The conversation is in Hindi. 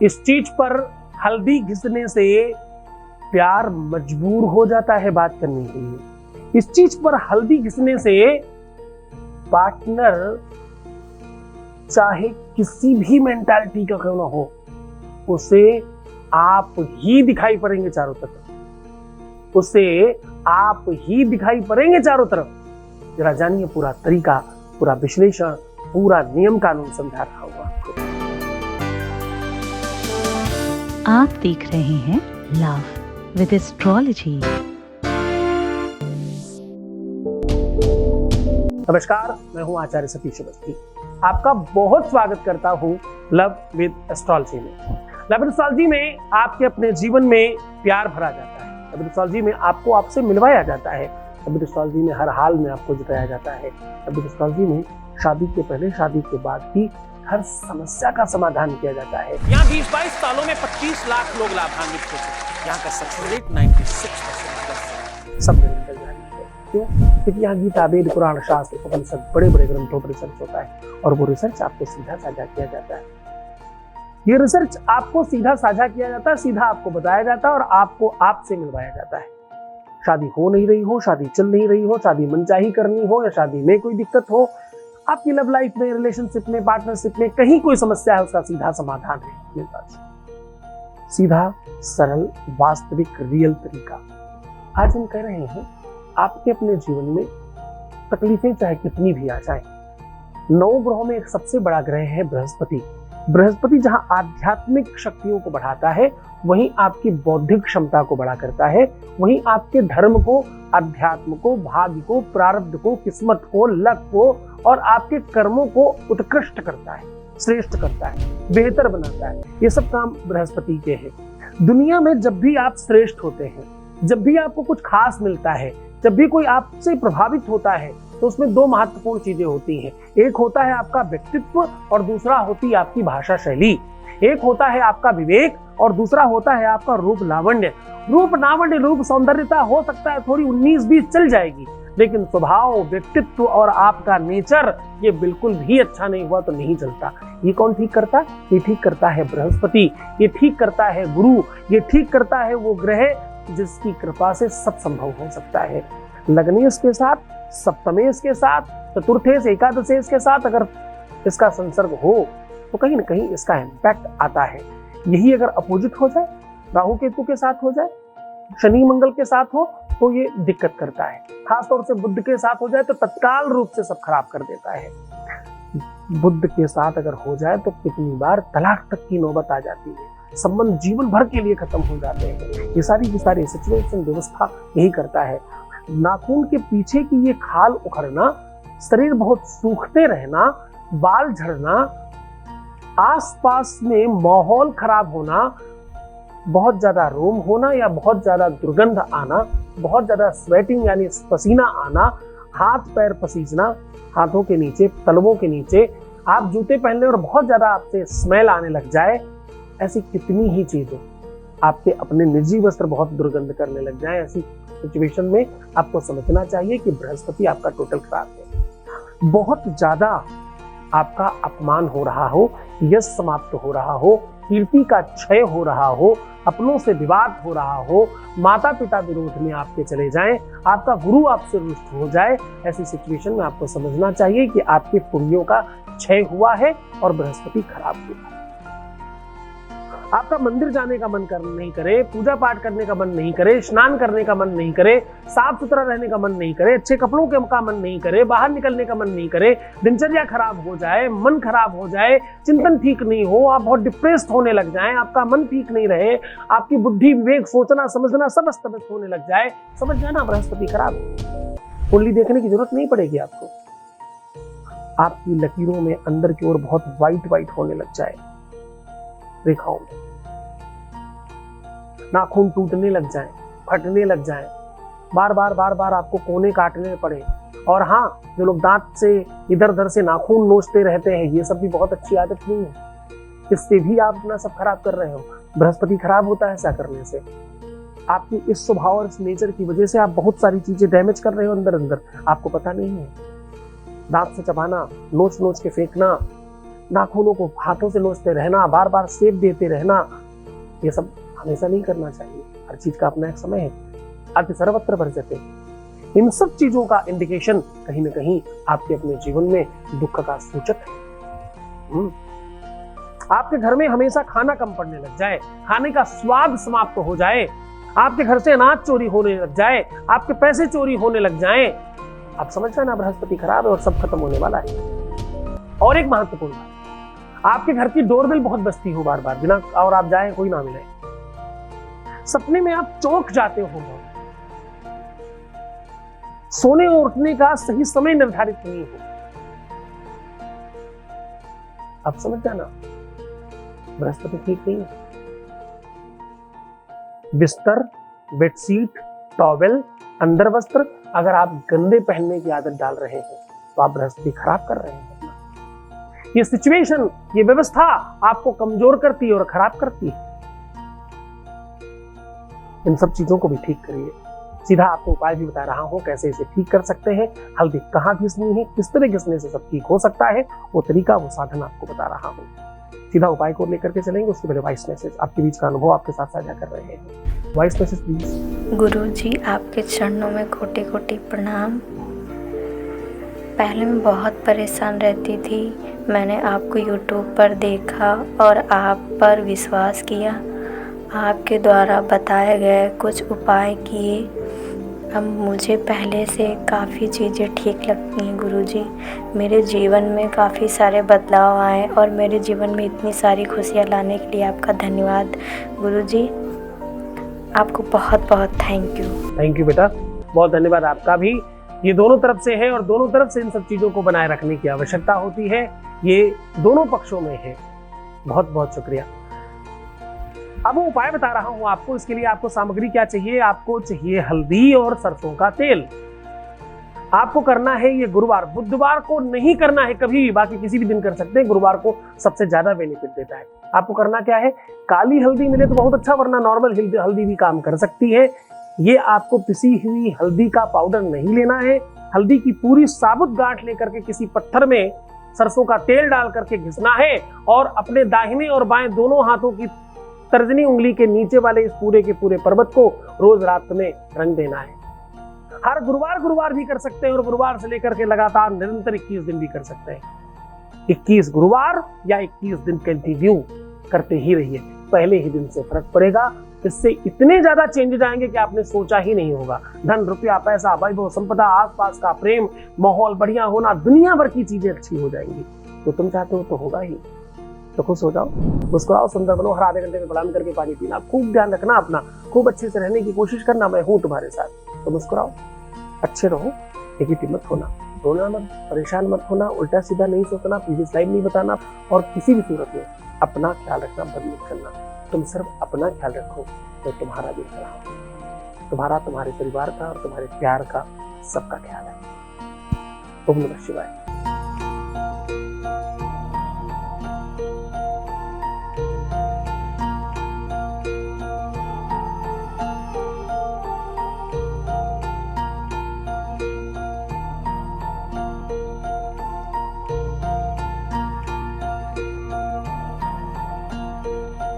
इस चीज पर हल्दी घिसने से प्यार मजबूर हो जाता है बात करने के लिए। इस चीज पर हल्दी घिसने से पार्टनर चाहे किसी भी मेंटालिटी का क्यों ना हो, उसे आप ही दिखाई पड़ेंगे चारों तरफ, उसे आप ही दिखाई पड़ेंगे चारों तरफ। जरा जानिए पूरा तरीका, पूरा विश्लेषण, पूरा नियम कानून समझा रहा हूं आपको। आप देख रहे हैं लव विद एस्ट्रोलॉजी। नमस्कार, मैं हूं आचार्य सतीश अवस्थी। आपका बहुत स्वागत करता हूं लव विद एस्ट्रोलॉजी में। लव विद एस्ट्रोलॉजी में आपके अपने जीवन में प्यार भरा जाता है। लव विद एस्ट्रोलॉजी में आपको आपसे मिलवाया जाता है। लव विद एस्ट्रोलॉजी में हर हाल में आपको जिताया जाता है। लव विद एस्ट्रोलॉजी में शादी के पहले, शादी के बाद भी हर समस्या का समाधान किया जाता है। यहाँ 20-22 सालों में 25 लाख लोग लाभान्वित हो चुके। यहाँ का सक्सेस रेट 96% सब निरंतर जारी है। क्यों? क्योंकि यहाँ गीता, वेद, पुराण, शास्त्र, उपनिषद, बड़े बड़े ग्रंथों पर रिसर्च होता है और वो रिसर्च आपको सीधा साझा किया जाता है। ये रिसर्च आपको सीधा साझा किया जाता है, सीधा आपको बताया जाता है और आपको आपसे मिलवाया जाता है। शादी हो नहीं रही हो, शादी चल नहीं रही हो, शादी मनचाही करनी हो या शादी में कोई दिक्कत हो, आपकी लव लाइफ में, रिलेशनशिप में, पार्टनरशिप में कहीं कोई समस्या है, उसका सीधा समाधान है मेरे पास। सीधा, सरल, वास्तविक, रियल तरीका। आज हम कह रहे हैं आपके अपने जीवन में तकलीफें चाहे कितनी भी आ जाएं, 9 ग्रहों में एक सबसे बड़ा ग्रह है बृहस्पति। बृहस्पति जहां आध्यात्मिक शक्तियों को बढ़ाता है, वहीं आपकी बौद्धिक क्षमता को बड़ा करता है, वहीं आपके धर्म को, अध्यात्म को, भाग्य को, प्रारब्ध को, किस्मत को, लक को और आपके कर्मों को उत्कृष्ट करता है, श्रेष्ठ करता है, बेहतर बनाता है। ये सब काम बृहस्पति के हैं। दुनिया में जब भी आप श्रेष्ठ होते हैं, जब भी आपको कुछ खास मिलता है, जब भी कोई आपसे प्रभावित होता है, तो उसमें 2 महत्वपूर्ण चीजें होती हैं। एक होता है आपका व्यक्तित्व और दूसरा होती है आपकी भाषा शैली। एक होता है आपका विवेक और दूसरा होता है आपका रूप लावण्य। रूप लावण्य, रूप सौंदर्यता हो सकता है थोड़ी 19-20 चल जाएगी, लेकिन स्वभाव, व्यक्तित्व और आपका नेचर ये बिल्कुल भी अच्छा नहीं हुआ तो नहीं चलता। ये कौन ठीक करता? ये ठीक करता है बृहस्पति, ये ठीक करता है गुरु, ये ठीक करता है वो ग्रह जिसकी कृपा से सब संभव हो सकता है। लग्नेश के साथ, सप्तमेश के साथ, चतुर्थेश, एकादशेश के साथ अगर इसका संसर्ग हो तो कहीं ना कहीं इसका इम्पैक्ट आता है। यही अगर अपोजिट हो जाए, राहु केतु के साथ हो जाए, शनि मंगल के साथ हो, तो ये दिक्कत करता है। खासतौर से बुध के साथ हो जाए तो तत्काल रूप से सब खराब कर देता है। बुध के साथ अगर हो जाए तो कितनी बार तलाक तक की नौबत आ जाती है, संबंध जीवन भर के लिए खत्म हो जाते हैं। ये सारी की सारी सिचुएशन, व्यवस्था यही करता है। नाखून के पीछे की ये खाल उखड़ना, शरीर बहुत सूखते रहना, बाल झड़ना, आसपास में माहौल खराब होना, बहुत ज्यादा रोम होना या बहुत ज्यादा दुर्गंध आना, बहुत ज्यादा स्वेटिंग यानी पसीना आना, हाथ पैर पसीजना, हाथों के नीचे, तलवों के नीचे, आप जूते पहनने और बहुत ज्यादा आपसे स्मेल आने लग जाए, ऐसी कितनी ही चीजें, आपके अपने निजी वस्त्र बहुत दुर्गंध करने लग जाए, ऐसी सिचुएशन में आपको समझना चाहिए कि बृहस्पति आपका टोटल खराब है। बहुत ज्यादा आपका अपमान हो रहा हो, यश समाप्त हो रहा हो, कीर्ति का क्षय हो रहा हो, अपनों से विवाद हो रहा हो, माता पिता विरोध में आपके चले जाएं, आपका गुरु आपसे रुष्ट हो जाए, ऐसी सिचुएशन में आपको समझना चाहिए कि आपके पुण्यों का क्षय हुआ है और बृहस्पति खराब हुआ है। आपका मंदिर जाने का मन नहीं करे, पूजा पाठ करने का मन नहीं करे, स्नान करने का मन नहीं करे, साफ सुथरा रहने का मन नहीं करे, अच्छे कपड़ों का मन नहीं करे, बाहर निकलने का मन नहीं करे, दिनचर्या खराब हो जाए, मन खराब हो जाए, चिंतन ठीक नहीं हो, आप बहुत डिप्रेस्ड होने लग जाएं, आपका मन ठीक नहीं रहे, आपकी बुद्धि, विवेक, सोचना समझना सब अस्त व्यस्त होने लग जाए, समझ जाना बृहस्पति खराब है। कुंडली देखने की जरूरत नहीं पड़ेगी आपको। आपकी लकीरों में अंदर की ओर बहुत व्हाइट होने लग जाए, रेखाओं में नाखून टूटने लग जाएं, फटने लग जाएं, बार बार आपको कोने काटने पड़े। और हाँ, जो लोग दांत से इधर उधर से नाखून नोचते रहते हैं, ये सब भी बहुत अच्छी आदत नहीं है। इससे भी आप अपना सब खराब कर रहे हो। बृहस्पति खराब होता है ऐसा करने से। आपकी इस स्वभाव और इस नेचर की वजह से आप बहुत सारी चीजें डैमेज कर रहे हो अंदर, आपको पता नहीं है। दांत से चबाना, नोच के फेंकना, नाखूनों को हाथों से नोचते रहना, बार बार शेप देते रहना, ये सब हमेशा नहीं करना चाहिए। हर चीज का अपना एक समय है। अति सर्वत्र वर्जते, इन सब चीजों का इंडिकेशन कहीं ना कहीं आपके अपने जीवन में दुख का सूचक है। आपके घर में हमेशा खाना कम पड़ने लग जाए, खाने का स्वाद समाप्त हो जाए, आपके घर से अनाज चोरी होने लग जाए, आपके पैसे चोरी होने लग जाएं, आप समझ रहे ना, बृहस्पति खराब है और सब खत्म होने वाला है। और एक महत्वपूर्ण बात, आपके घर की डोरबेल बहुत बजती हो बार बार बिना और आप जाए कोई ना मिले, सपने में आप चौंक जाते हो, सोने और उठने का सही समय निर्धारित नहीं हो, आप समझ जाना बृहस्पति ठीक नहीं है। बिस्तर, बेडशीट, टॉवेल, अंडर वस्त्र अगर आप गंदे पहनने की आदत डाल रहे हैं तो आप बृहस्पति खराब कर रहे हैं। ये सिचुएशन, ये व्यवस्था आपको कमजोर करती है और खराब करती है। इन सब चीजों को भी ठीक करिए। सीधा आपको उपाय भी बता रहा हूं कैसे इसे ठीक कर सकते हैं। हल्दी कहाँ घिसनी है, किस तरह घिसने से सब ठीक हो सकता है, वो तरीका, वो साधन आपको बता रहा हूं। सीधा उपाय को लेकर के चलेंगे। उसके पहले वॉइस मैसेज, आपके बीच का अनुभव आपके साथ साझा कर रहे हैं। Voice message please. गुरुजी, आपके चरणों में कोटि कोटि प्रणाम। पहले मैं बहुत परेशान रहती थी। मैंने आपको YouTube पर देखा और आप पर विश्वास किया। आपके द्वारा बताए गए कुछ उपाय किए। अब मुझे पहले से काफ़ी चीज़ें ठीक लगती हैं गुरुजी। मेरे जीवन में काफ़ी सारे बदलाव आए और मेरे जीवन में इतनी सारी खुशियाँ लाने के लिए आपका धन्यवाद गुरुजी। आपको बहुत बहुत थैंक यू। थैंक यू बेटा, बहुत धन्यवाद आपका भी। ये दोनों तरफ से है और दोनों तरफ से इन सब चीजों को बनाए रखने की आवश्यकता होती है। ये दोनों पक्षों में है। बहुत बहुत शुक्रिया। अब वो उपाय बता रहा हूं आपको। इसके लिए आपको सामग्री क्या चाहिए? आपको चाहिए हल्दी और सरसों का तेल। आपको करना है ये गुरुवार, बुधवार को नहीं करना है कभी भी, बाकी किसी भी दिन कर सकते हैं। गुरुवार को सबसे ज्यादा बेनिफिट देता है। आपको करना क्या है, काली हल्दी मिले तो बहुत अच्छा, वरना नॉर्मल हल्दी भी काम कर सकती है। ये आपको पिसी हुई हल्दी का पाउडर नहीं लेना है। हल्दी की पूरी साबुत गांठ लेकर के किसी पत्थर में सरसों का तेल डाल करके घिसना है और अपने दाहिने और बाएं दोनों हाथों की तर्जनी उंगली के नीचे वाले इस पूरे के पूरे पर्वत को रोज रात में रंग देना है। हर गुरुवार भी कर सकते हैं और गुरुवार से लेकर के लगातार निरंतर 21 दिन भी कर सकते हैं। 21 गुरुवार या 21 दिन कंटिन्यू करते ही रहिए। पहले ही दिन से फर्क पड़ेगा। इससे इतने ज्यादा चेंजेस आएंगे कि आपने सोचा ही नहीं होगा। धन, रुपया, पैसा, वैभव, संपदा, आसपास का प्रेम, माहौल बढ़िया होना, दुनिया भर की चीजें अच्छी हो जाएंगी। तो तुम चाहते हो तो होगा ही। तो खुश हो जाओ, मुस्कुराओ, सुंदर बनो। हर आधे घंटे में प्रणाम करके पानी पीना, खूब ध्यान रखना अपना, खूब अच्छे से रहने की कोशिश करना। मैं हूं तुम्हारे साथ। तो मुस्कुराओ, अच्छे रहो, नेगेटिव मत होना, रोना मत, परेशान मत होना, उल्टा सीधा नहीं सोचना, प्रीवियस लाइफ नहीं बताना और किसी भी सूरत में अपना ख्याल रखना बंद मत करना। तुम सिर्फ अपना ख्याल रखो, मैं तुम्हारा देख रहा हूं। तुम्हारा, तुम्हारे परिवार का और तुम्हारे प्यार का, सबका ख्याल है। ओम नमः शिवाय।